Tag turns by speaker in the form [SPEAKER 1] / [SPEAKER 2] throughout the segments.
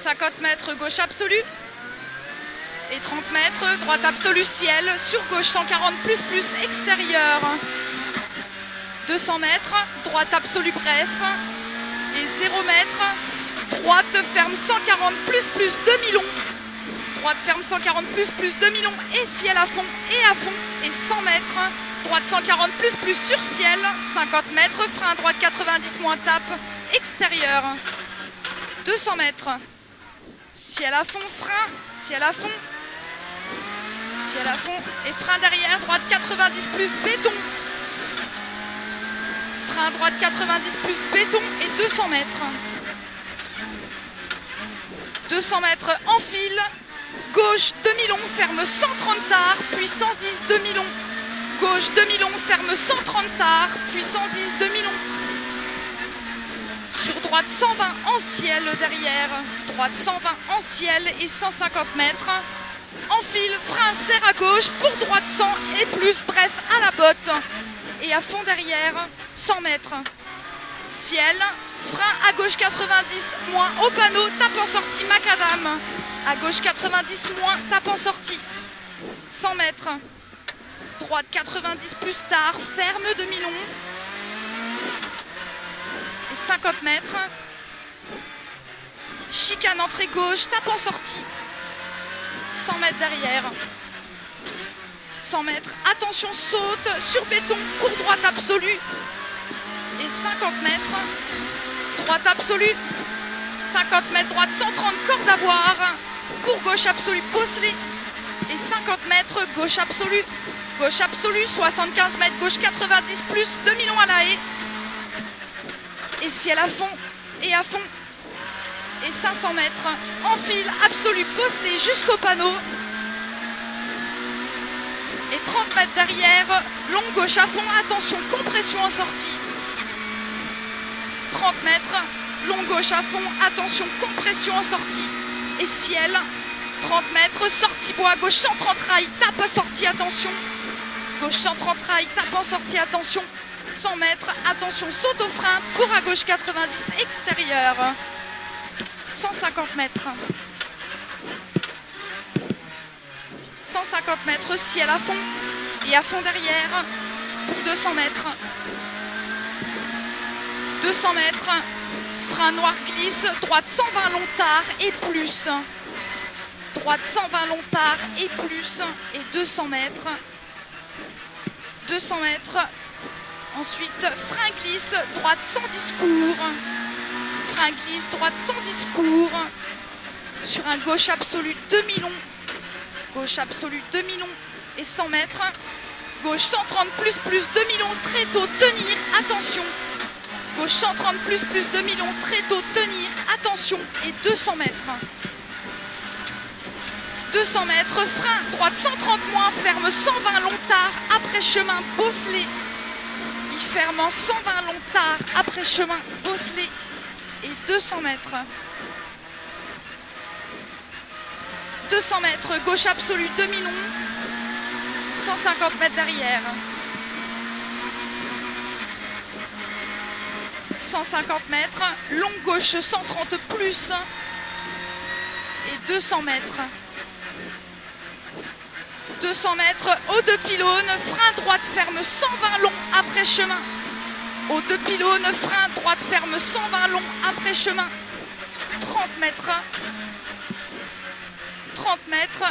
[SPEAKER 1] 50 mètres, gauche absolue. Et 30 mètres, droite absolue, ciel. Sur gauche, 140 plus plus, extérieur. 200 mètres, droite absolue, bref. Et 0 mètres, droite ferme 140 plus plus, demi-long. Droite ferme 140 plus plus, demi-long et ciel à fond et à fond. Et 100 mètres, droite 140 plus plus sur ciel. 50 mètres, frein droite 90 moins tape, extérieur. 200 mètres, ciel à fond, frein, ciel à fond. Ciel à fond et frein derrière, droite 90 plus béton. Frein droite 90 plus béton et 200 mètres. 200 mètres en file. Gauche demi-long, ferme 130 tard, puis 110 demi-long. Gauche demi-long, ferme 130 tard, puis 110 demi-long. Sur droite 120 en ciel derrière. Droite 120 en ciel et 150 mètres. En file, frein, serre à gauche, pour droite 100 et plus, bref, à la botte. Et à fond derrière, 100 mètres. Ciel, frein à gauche 90, moins au panneau, tape en sortie, macadam. À gauche 90, moins, tape en sortie. 100 mètres. Droite 90 plus tard, ferme demi-long. Et 50 mètres. Chicane entrée gauche, tape en sortie. 100 mètres derrière. 100 mètres, attention, saute sur béton pour droite absolue. Et 50 mètres, droite absolue. 50 mètres, droite 130, corde à boire. Pour gauche absolue, bosselet. Et 50 mètres, gauche absolue. Gauche absolue, 75 mètres, gauche 90 plus, demi-long à la haie. Et ciel à fond, et à fond. Et 500 mètres, en file, absolue, bosselet jusqu'au panneau. Et 30 mètres derrière, longue gauche à fond, attention, compression en sortie. 30 mètres, longue gauche à fond, attention, compression en sortie. Et ciel, 30 mètres, sortie bois, gauche 130 rail, tape à sortie, attention. Gauche 130 rail, tape en sortie, attention. 100 mètres, attention, saute au frein, pour à gauche 90, extérieur. 150 mètres. 150 mètres, ciel à fond et à fond derrière pour 200 mètres. 200 mètres, frein noir glisse, droite 120 long tard et plus. Droite 120 long tard et plus. Et 200 mètres. 200 mètres. Ensuite, frein glisse, droite sans discours. Frein glisse, droite sans discours. Sur un gauche absolu demi-long. Gauche absolue demi-long et 100 mètres. Gauche 130 plus plus demi-long, très tôt, tenir, attention. Gauche 130 plus plus demi-long, très tôt, tenir, attention. Et 200 mètres. 200 mètres, frein, droite 130 moins, ferme 120 long tard, après chemin, bosselet. Il ferme en 120 long tard, après chemin, bosselet. Et 200 mètres. 200 mètres, gauche absolue, demi-long, 150 mètres derrière. 150 mètres, longue gauche 130 plus et 200 mètres. 200 mètres, aux deux pylônes, frein droite ferme 120 long après chemin. Aux deux pylônes, frein droite ferme 120 long après chemin. 30 mètres. 30 mètres.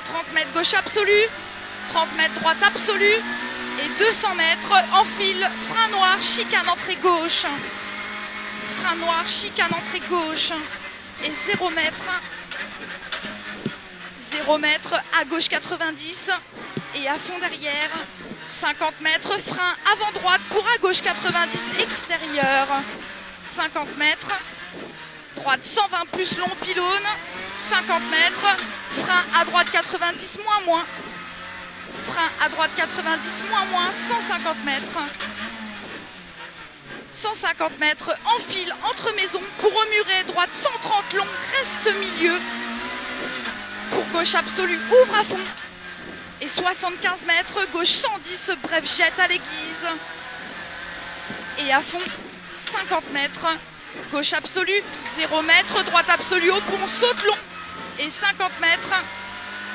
[SPEAKER 1] 30 mètres gauche absolue. 30 mètres droite absolue. Et 200 mètres en file. Frein noir, chicane entrée gauche. Frein noir, chicane entrée gauche. Et 0 mètre. 0 mètre à gauche 90. Et à fond derrière. 50 mètres, frein avant droite pour à gauche 90 extérieur. 50 mètres. Droite 120 plus long pylône, 50 mètres, frein à droite 90 moins, frein à droite 90 moins, 150 mètres. 150 mètres en file entre maisons pour au muret, droite 130 long, reste milieu. Pour gauche absolue, ouvre à fond. Et 75 mètres, gauche 110, bref, jette à l'église. Et à fond, 50 mètres. Gauche absolue, 0 mètres, droite absolue au pont, saute long. Et 50 mètres,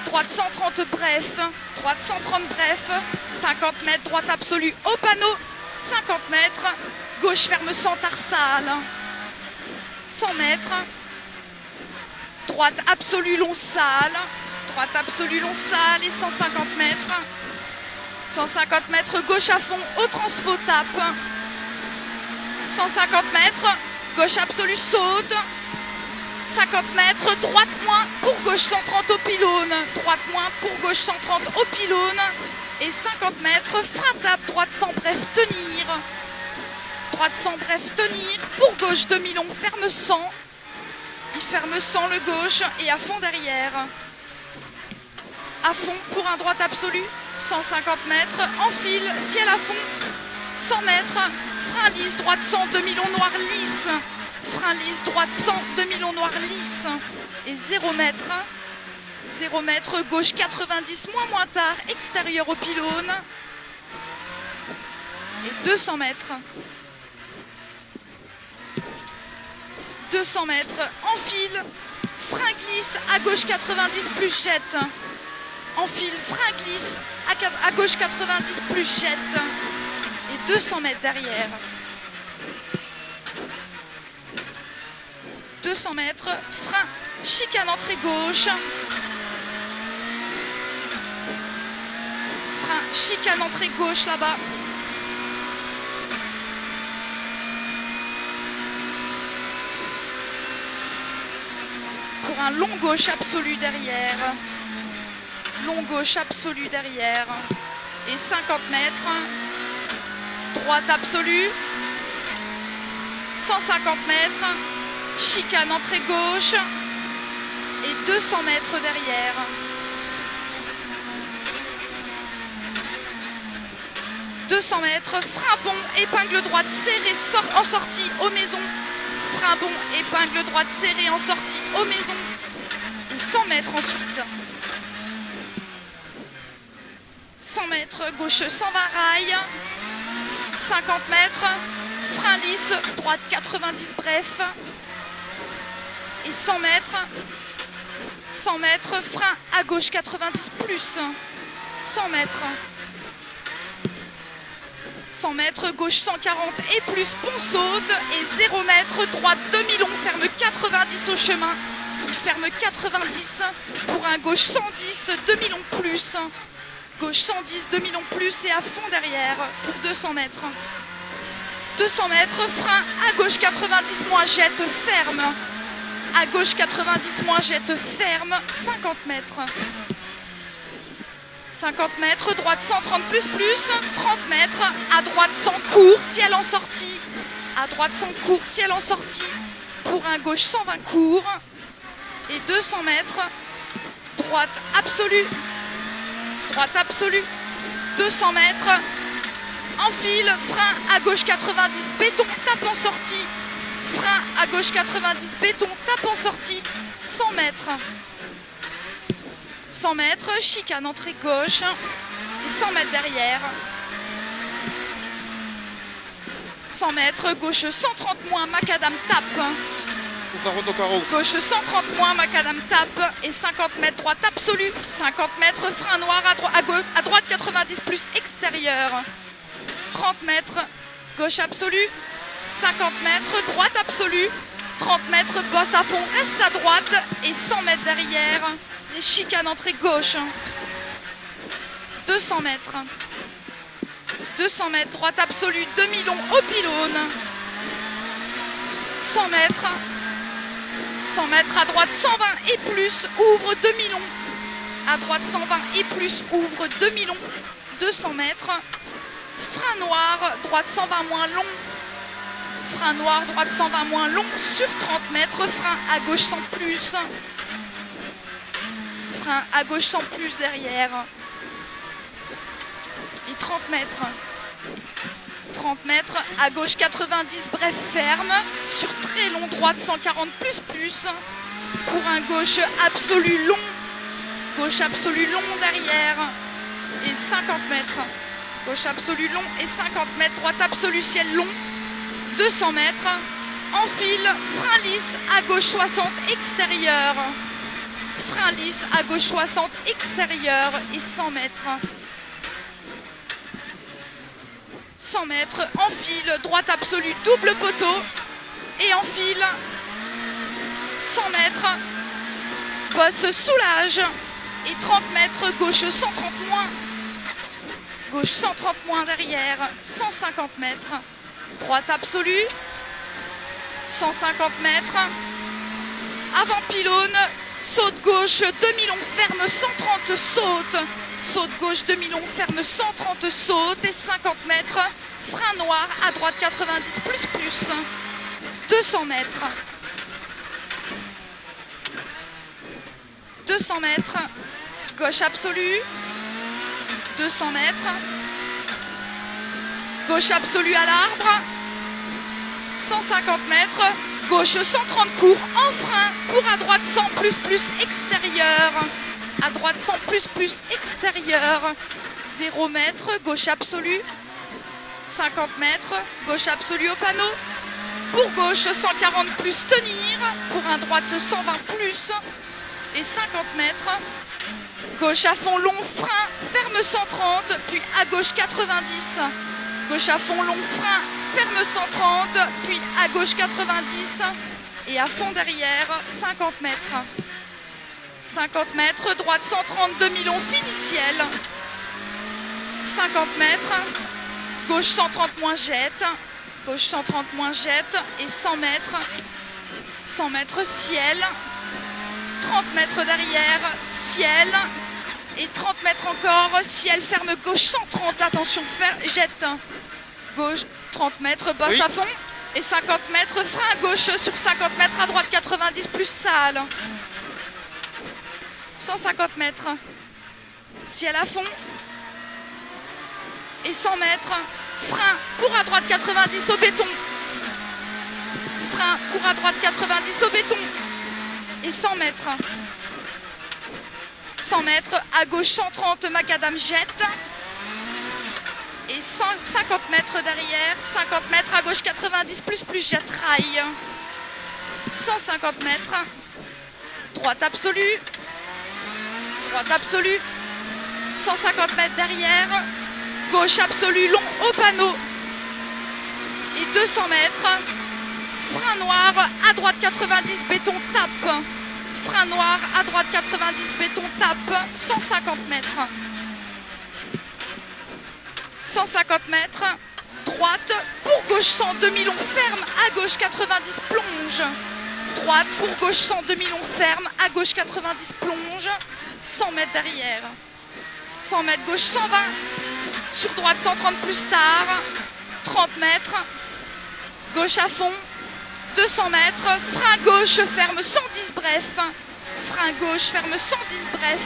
[SPEAKER 1] droite 130 bref, droite 130 bref, 50 mètres, droite absolue au panneau, 50 mètres, gauche ferme sans tarsale, 100 mètres, droite absolue long sale, droite absolue long sale et 150 mètres, 150 mètres, gauche à fond au transfo tape, 150 mètres, gauche absolue saute, 50 mètres, droite moins pour gauche 130 au pylône, droite moins pour gauche 130 au pylône et 50 mètres, frein tape, droite sans bref, tenir, droite sans bref, tenir, pour gauche demi-long, ferme 100, il ferme 100 le gauche et à fond derrière, à fond pour un droite absolu, 150 mètres, enfile, ciel à fond, 100 mètres, frein lisse, droite 100, demi-long noir lisse, frein lisse, droite 100, demi-long noir lisse et 0 mètre. 0 mètre, gauche 90, moins tard, extérieur au pylône. Et 200 mètres. 200 mètres, enfile, frein glisse, à gauche 90 plus jette. Enfile, frein glisse, à gauche 90 plus jette. Et 200 mètres derrière. 200 mètres, frein, chicane entrée gauche. Frein, chicane entrée gauche là-bas. Pour un long gauche absolu derrière. Long gauche absolu derrière. Et 50 mètres. Droite absolue. 150 mètres. Chicane entrée gauche et 200 mètres derrière. « 200 mètres, frein bon, épingle droite serrée en sortie aux maisons. Frein bon, épingle droite serrée en sortie aux maisons. Et 100 mètres ensuite. 100 mètres, gauche 120 rails. 50 mètres, frein lisse, droite 90 bref. Et 100 mètres, frein à gauche 90 plus, 100 mètres, 100 mètres, gauche 140 et plus, pont saute et 0 mètre, droite demi-long, ferme 90 au chemin, il ferme 90 pour un gauche 110, demi-long plus, gauche 110, demi-long plus et à fond derrière pour 200 mètres. 200 mètres, frein à gauche 90 moins, jette ferme. À gauche 90 moins, jette ferme, 50 mètres. 50 mètres, droite 130 plus, 30 mètres, à droite 100 court, ciel en sortie. À droite 100 court, ciel en sortie. Pour un gauche 120 court. Et 200 mètres, droite absolue. Droite absolue, 200 mètres. Enfile, frein à gauche 90, béton, tape en sortie. Frein à gauche 90, béton, tape en sortie, 100 mètres. 100 mètres, chicane entrée gauche, et 100 mètres derrière. 100 mètres, gauche 130 moins, macadam tape. Gauche 130 moins, macadam tape, et 50 mètres, droite absolue. 50 mètres, frein noir, à droite 90 plus extérieur. 30 mètres, gauche absolue. 50 mètres, droite absolue, 30 mètres, bosse à fond, reste à droite et 100 mètres derrière, les chicanes entrée gauche. 200 mètres. 200 mètres, droite absolue, demi-long au pylône. 100 mètres. 100 mètres à droite, 120 et plus, ouvre demi-long. À droite, 120 et plus, ouvre demi-long. 200 mètres. Frein noir, droite 120 moins long. Frein noir, droite 120 moins long sur 30 mètres. Frein à gauche 100 plus. Frein à gauche 100 plus derrière. Et 30 mètres. 30 mètres, à gauche 90, bref ferme. Sur très long, droite 140 plus plus. Pour un gauche absolu long. Gauche absolu long derrière. Et 50 mètres. Gauche absolu long et 50 mètres. Droite absolu ciel long. 200 mètres. enfile, frein lisse, à gauche 60, extérieur. Frein lisse, à gauche 60, extérieur et 100 mètres. 100 mètres, enfile, droite absolue, double poteau et enfile. 100 mètres, bosse soulage et 30 mètres, gauche 130 moins. Gauche 130 moins derrière, 150 mètres. Droite absolue, 150 mètres. Avant pylône, saute gauche, demi-long, ferme 130, saute. Saute gauche, demi-long, ferme 130, saute et 50 mètres. Frein noir, à droite 90, plus. 200 mètres. 200 mètres. Gauche absolue. 200 mètres. Gauche absolue à l'arbre. 150 mètres. Gauche 130 court en frein. Pour à droite 100 plus extérieur. À droite 100 plus extérieur. 0 mètres. Gauche absolue. 50 mètres. Gauche absolue au panneau. Pour gauche 140 plus tenir. Pour un droite 120 plus. Et 50 mètres. Gauche à fond long, frein, ferme 130, puis à gauche 90. Gauche à fond long, frein, ferme 130, puis à gauche 90. Et à fond derrière, 50 mètres. 50 mètres, droite 130, demi-long, finiciel. 50 mètres, gauche 130 moins jette. Gauche 130 moins jette et 100 mètres. 100 mètres ciel. 30 mètres derrière, ciel. Et 30 mètres encore, ciel, ferme gauche 130, attention, jette. Gauche, 30 mètres, bosse
[SPEAKER 2] oui.
[SPEAKER 1] à fond. Et 50 mètres, frein à gauche sur 50 mètres, à droite 90 plus salle. 150 mètres, ciel à fond. Et 100 mètres, frein pour à droite 90 au béton. Frein pour à droite 90 au béton. Et 100 mètres. 100 mètres, à gauche 130, macadam jette. Et 150 mètres derrière, 50 mètres, à gauche 90 plus jette rail. 150 mètres, droite absolue. Droite absolue. 150 mètres derrière, gauche absolue, long au panneau. Et 200 mètres, frein noir, à droite 90, béton tape. Frein noir, à droite 90, béton tape, 150 mètres. 150 mètres, droite, pour gauche 100, demi-long, ferme, à gauche 90, plonge. Droite, pour gauche 100, demi-long, ferme, à gauche 90, plonge. 100 mètres derrière. 100 mètres, gauche 120, sur droite 130 plus tard. 30 mètres, gauche à fond. 200 mètres, frein gauche, ferme 110 bref. Frein gauche, ferme 110 bref.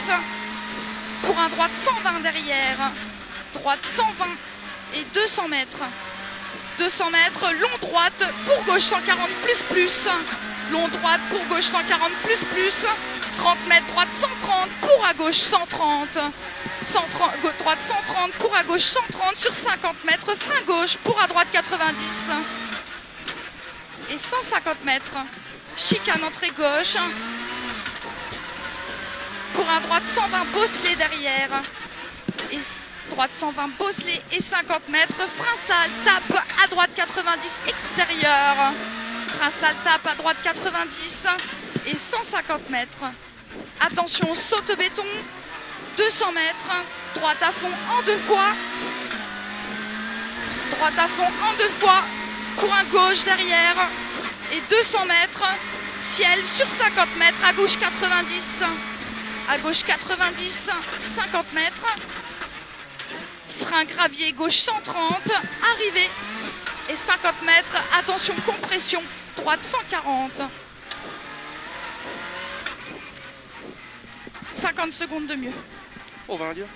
[SPEAKER 1] Pour un droite 120 derrière. Droite 120 et 200 mètres. 200 mètres, long droite, pour gauche 140 plus. Long droite, pour gauche 140 plus. 30 mètres, droite 130, pour à gauche 130. Droite 130, pour à gauche 130 sur 50 mètres. Frein gauche, pour à droite 90. Et 150 mètres, chicane entrée gauche. Pour un droite 120, bosselé derrière. Et droite 120, bosselé et 50 mètres. Frein sale, tape à droite 90, extérieur. Frein sale, tape à droite 90 et 150 mètres. Attention, saute béton, 200 mètres. Droite à fond en 2 fois. Droite à fond en 2 fois. Pour un gauche derrière et 200 mètres, ciel sur 50 mètres, à gauche 90, à gauche 90, 50 mètres, frein gravier gauche 130, arrivée et 50 mètres, attention compression, droite 140, 50 secondes de mieux.
[SPEAKER 2] On va dire.